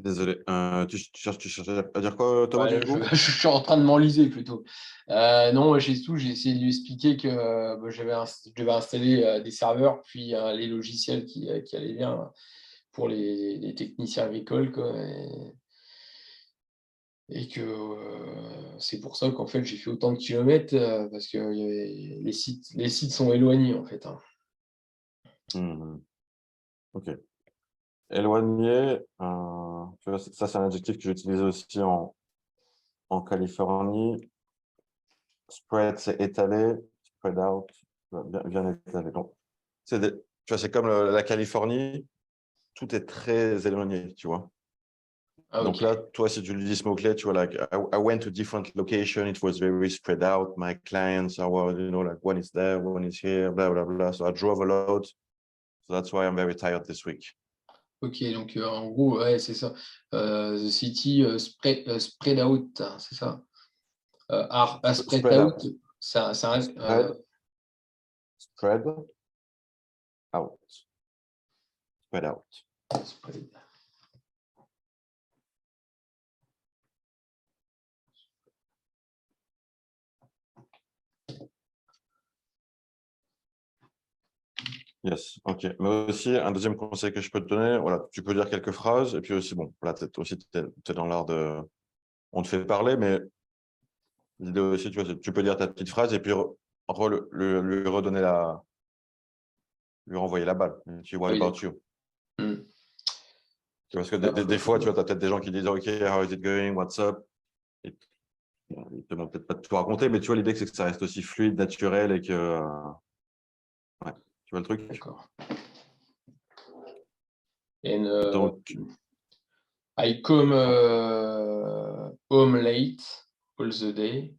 Désolé. Tu cherchais à dire quoi, Thomas, Ouais, du coup? je suis en train de m'enliser plutôt. Non, j'ai essayé de lui expliquer que je devais installer des serveurs, puis les logiciels qui allaient bien pour les techniciens agricoles, quoi, et que c'est pour ça qu'en fait j'ai fait autant de kilomètres parce que les sites sont éloignés en fait, hein. Mmh. OK. Éloigné, tu vois, ça, c'est un adjectif que j'utilise aussi en Californie. Spread, c'est étalé. Spread out, bien étalé. Donc, tu vois, c'est comme la Californie, tout est très éloigné, tu vois. Ah, Donc ok. là, toi, si tu lui dis ce mot-clé, tu vois, like, I went to different location, it was very spread out. My clients are, well, like one is there, one is here, blah, blah, blah. So I drove a lot. So that's why I'm very tired this week. Ok, donc en gros, ouais, c'est ça. The city spread out, hein, c'est ça. Spread Spread out, out. ça Spread out. Spread out. spread. Yes, ok. Mais aussi, un deuxième conseil que je peux te donner, voilà, tu peux dire quelques phrases, et puis aussi, bon, voilà, aussi, t'es dans l'art de... On te fait parler, mais l'idée aussi, tu vois, tu peux dire ta petite phrase, et puis lui redonner lui renvoyer la balle. Tu vois, Oui, about d'accord. you. Hmm. Tu vois, parce que des fois, tu vois, tu as peut-être des gens qui disent, OK, how is it going, what's up? Et bon, ils te demandent peut-être pas de tout raconter, mais tu vois, l'idée, c'est que ça reste aussi fluide, naturel, et que... ouais, tu vois le truc? D'accord. And Donc, I come home late all the day.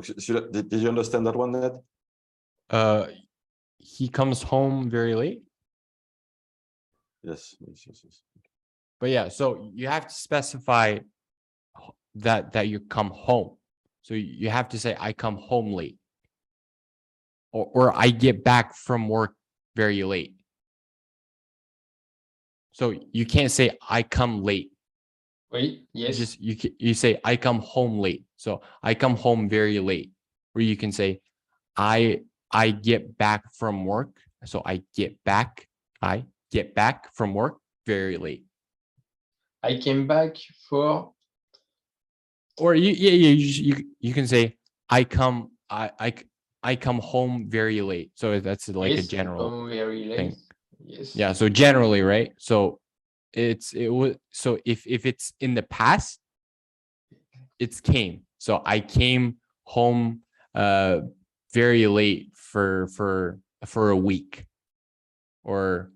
did you understand that one, Ned? Uh, he comes home very late. Yes. But yeah, so you have to specify that you come home. So you have to say I come home late, or I get back from work very late. So you can't say I come late. Oui, yes. You say I come home late. So I come home very late. Or you can say I get back from work. So I get back from work very late. I came back for. Or you can say I come home very late. So that's like Yes, a general I come very late. thing. Yes. Yeah. So generally, right? So so if it's in the past, it's came. So I came home very late for a week, or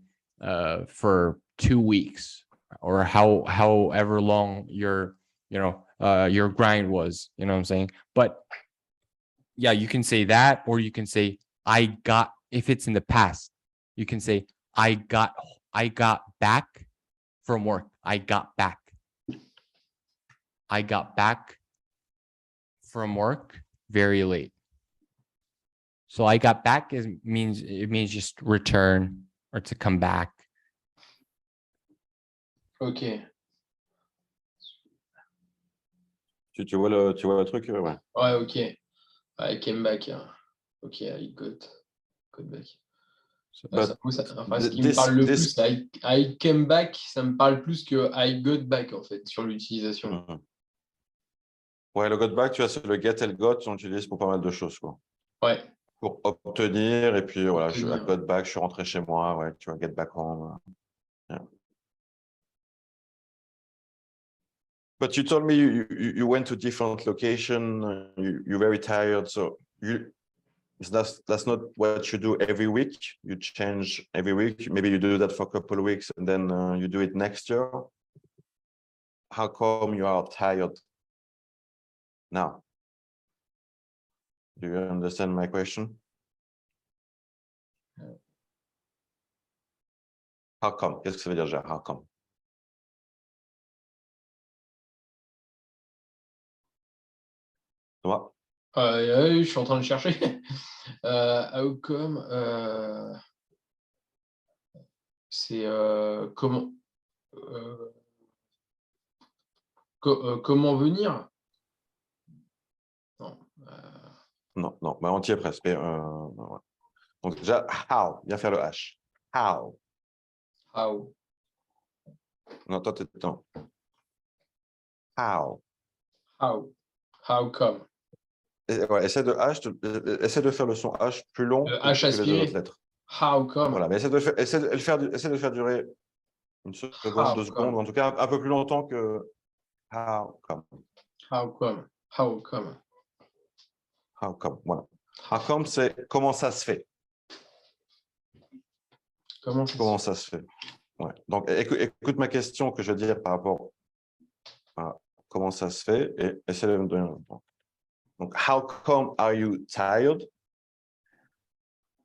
for 2 weeks, or however long your grind was, you know what I'm saying? But yeah, you can say that, or you can say if it's in the past, you can say I got back from work. I got back from work very late. So I got back means just return, or to come back. Ok. Tu vois le truc, ouais. Ouais, ok. I came back, hein. Ok, I got back. But Enfin, ce qui me parle le plus, c'est I came back, ça me parle plus que I got back, en fait, sur l'utilisation. Ouais, le got back, tu vois, c'est le get et le got, on l'utilise pour pas mal de choses, quoi. Ouais. Pour obtenir, et puis voilà, I Obtenir. got back, je suis rentré chez moi, ouais, tu vois, get back home. Yeah. But you told me you went to different location, you're very tired, so that's not what you do every week. You change every week. Maybe you do that for a couple of weeks, and then you do it next year. How come you are tired now? Do you understand my question? How come? Qu'est-ce que ça veut dire, How come? Thomas? Je suis en train de chercher. How come C'est comment comment venir? Non. Non, non, bah, on y est presque. Mais, ouais. Donc déjà, how, viens faire le H. How. How. Non, toi, non. How. How. How come? Ouais, essaie essaie de faire le son H plus long Le que, H que les deux autres aspiré. lettres. How come? Voilà, mais essaie de le faire durer une seconde, How 2 secondes, come? ou en tout cas un peu plus longtemps que how come. How come? How come? How come, voilà. How come, c'est comment ça se fait. Comment ça Comment se ça se fait. Ouais. Donc, écoute ma question que je vais dire par rapport à comment ça se fait et essaie de me donner un temps. Donc, how come are you tired?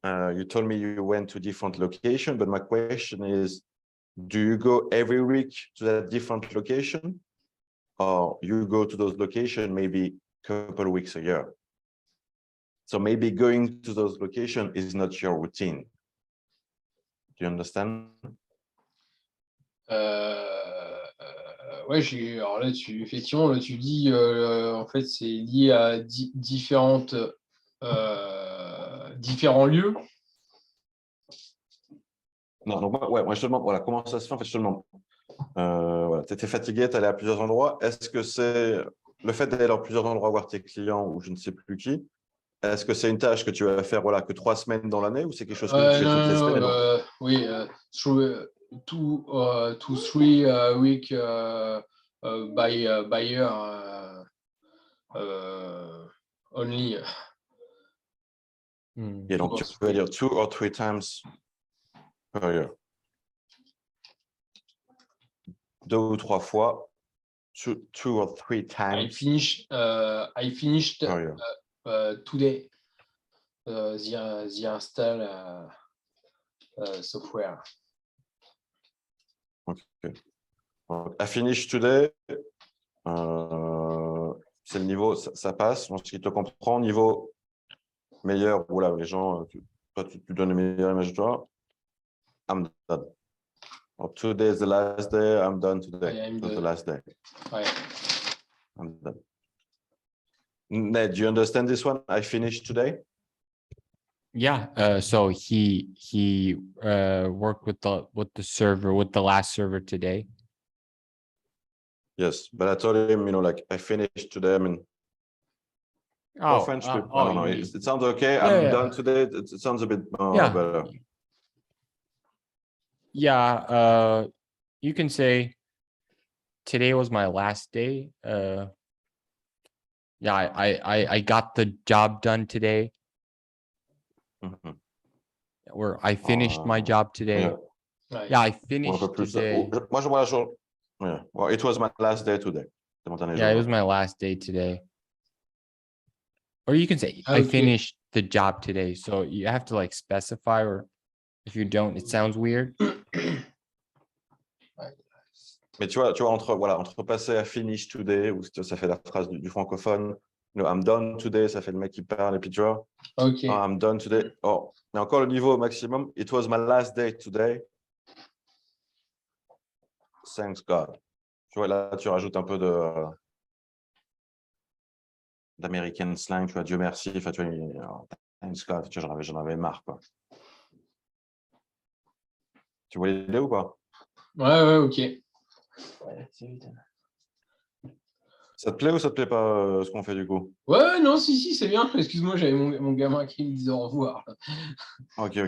You told me you went to different location, but my question is, do you go every week to that different location? Or you go to those locations maybe a couple of weeks a year? So maybe going to those locations is not your routine. Do you understand? Ouais, alors là, effectivement, là, tu dis, en fait, c'est lié à différents lieux. Non, donc moi, je te demande, voilà, comment ça se fait? En fait, je te demande, voilà, tu étais fatigué, tu allais à plusieurs endroits. Est-ce que c'est le fait d'aller dans plusieurs endroits voir tes clients ou je ne sais plus qui? Est-ce que c'est une tâche que tu vas faire voilà, que 3 semaines dans l'année ou c'est quelque chose que tu fais toutes les semaines? Oui, two, 3 week by year only. Et donc, tu peux dire 2 or 3 times per year. 2 ou 3 fois, 2 or 3 times I finished per year. today the install software. Okay. I finished today. C'est le niveau, ça passe. Donc, ce qui te comprend, niveau meilleur, voilà, les gens, toi, tu donnes le meilleur image de toi. I'm done. Or today is the last day, I'm done today. I'm That's the done. last day. Ouais. I'm done. Ned, do you understand this one? I finished today. Yeah. So he worked with the last server today. Yes, but I told him, like I finished today. I mean, for French people, I don't know. It sounds okay. I'm done today. It sounds a bit better. Yeah. You can say today was my last day. Yeah, I got the job done today. Mhm. Or I finished my job today. Yeah. Ouais. Yeah, I Ou un finished peu plus. today. Moi, je vois la chose. Yeah. Well, it was my last day today. C'est mon dernier Yeah, it jour. was my last day today. Or you can say I Okay. finished the job today. So you have to like specify, or if you don't, it sounds weird. Mais tu vois, entre passer à finish today, ou ça fait la phrase du francophone, I'm done today, ça fait le mec qui parle, et puis tu vois, Ok. I'm done today. Oh, mais encore le niveau au maximum, it was my last day today. Thanks God. Tu vois, là, tu rajoutes un peu d'American slang, tu vois, Dieu merci, enfin, tu vois, thanks God, tu vois, j'en avais marre, quoi. Tu vois l'idée ou pas? Ouais, ok. Ça te plaît ou ça te plaît pas ce qu'on fait du coup? Ouais, non, si, c'est bien. Excuse-moi, j'avais mon gamin qui me disait au revoir. Ok. Ce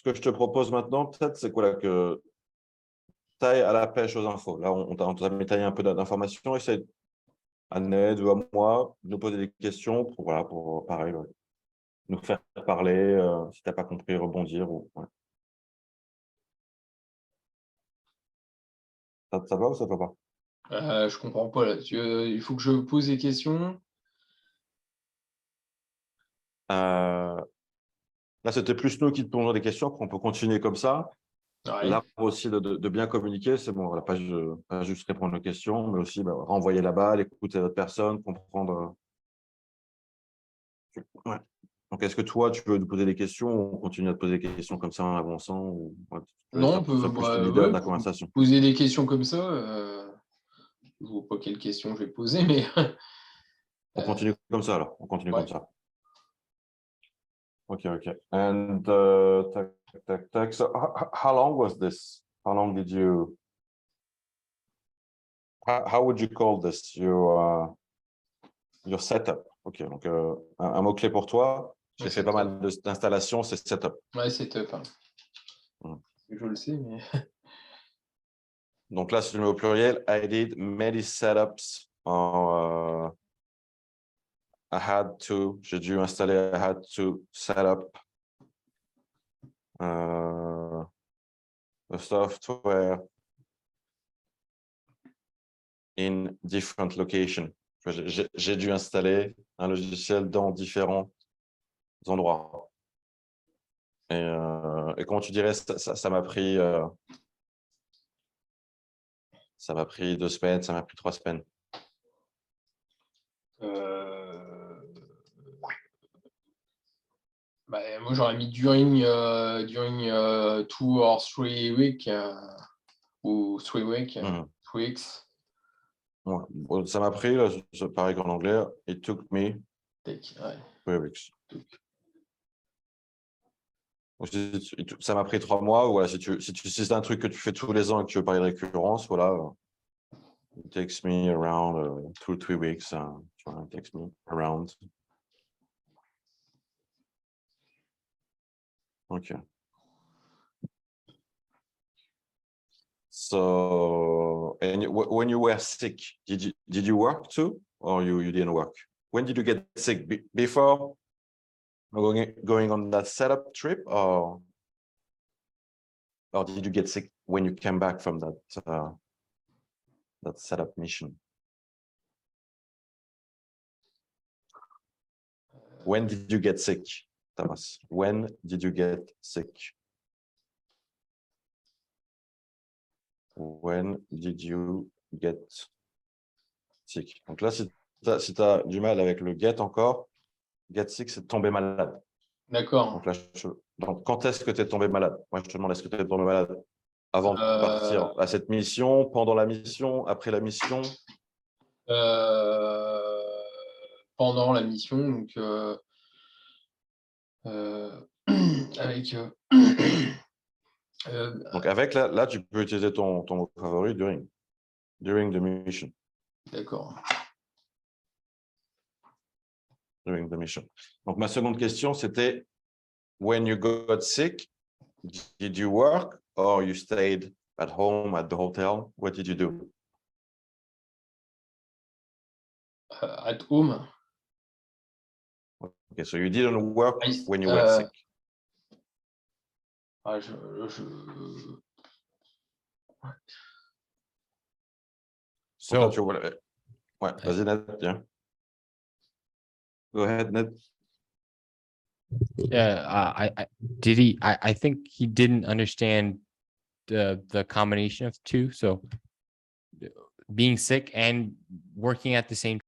que je te propose maintenant, peut-être, c'est quoi là, que tu ailles à la pêche aux infos. Là, on t'a détaillé un peu d'informations. Essaye à Ned ou à moi de nous poser des questions pour, voilà, pour pareil, ouais, nous faire parler. Si tu n'as pas compris, rebondir. Ouais. Ça te va ou ça te va pas? Je comprends pas là. Il faut que je pose des questions. Là, c'était plus nous qui te posons des questions. Après, on peut continuer comme ça. Ouais. L'art aussi de bien communiquer, c'est bon, voilà, pas juste répondre aux questions, mais aussi renvoyer la balle, écouter l'autre personne, comprendre. Ouais. Donc, est-ce que toi, tu veux nous poser des questions ou on continue à te poser des questions comme ça en avançant ou... ouais, tu veux Non, être- sois plus bah, le leader ouais, de la conversation. poser des questions comme ça. Je vois pas quelles questions je vais poser, mais On continue comme ça alors. On continue ouais. comme ça. Ok, ok. And tac, tac, tac. So, how long was this? How long did you? How would you call this? Your setup. Ok, donc un mot-clé pour toi. J'ai Ouais, fait pas setup. mal d'installations, c'est setup. Ouais, c'est top. Hein. Mm. Je le sais, mais Donc là, si tu le mets au pluriel, I did many setups. J'ai dû installer, I had to set up the software in different locations. J'ai dû installer un logiciel dans différents endroits. Et comment tu dirais, ça m'a pris 2 semaines, ça m'a pris 3 semaines. bah, moi j'aurais mis during 2 or 3 weeks ou 3 weeks, Mhm. 3 weeks. Ouais. Bon, ça m'a pris, là, c'est pareil qu'en anglais, it took me Ouais. 3 weeks. Ça m'a pris 3 mois. Voilà, si c'est un truc que tu fais tous les ans et que tu veux parler de récurrence, voilà. It takes me around 2 or 3 weeks. Tu vois, it takes me around. Okay. So, and when you were sick, did you work too, or you didn't work? When did you get sick? Before going on that setup trip, or did you get sick when you came back from that setup mission? When did you get sick, Thomas? When did you get sick? When did you get sick? Donc là, si tu as du mal avec le get encore, get sick, c'est tomber malade. D'accord. Donc là, donc quand est-ce que tu es tombé malade? Moi, je te demande, est-ce que tu es tombé malade avant de partir à cette mission, pendant la mission, après la mission? Pendant la mission, donc avec Donc avec, là, tu peux utiliser ton mot favori, during the mission. d'accord. During the mission. Donc ma seconde question, c'était when you got sick, did you work or you stayed at home at the hotel? What did you do? At home. Okay, so you didn't work when you were sick. So Donc là, tu vois, ouais, vas-y, Ned, viens. Go ahead, Ned. yeah, I think he didn't understand the combination of two. So being sick and working at the same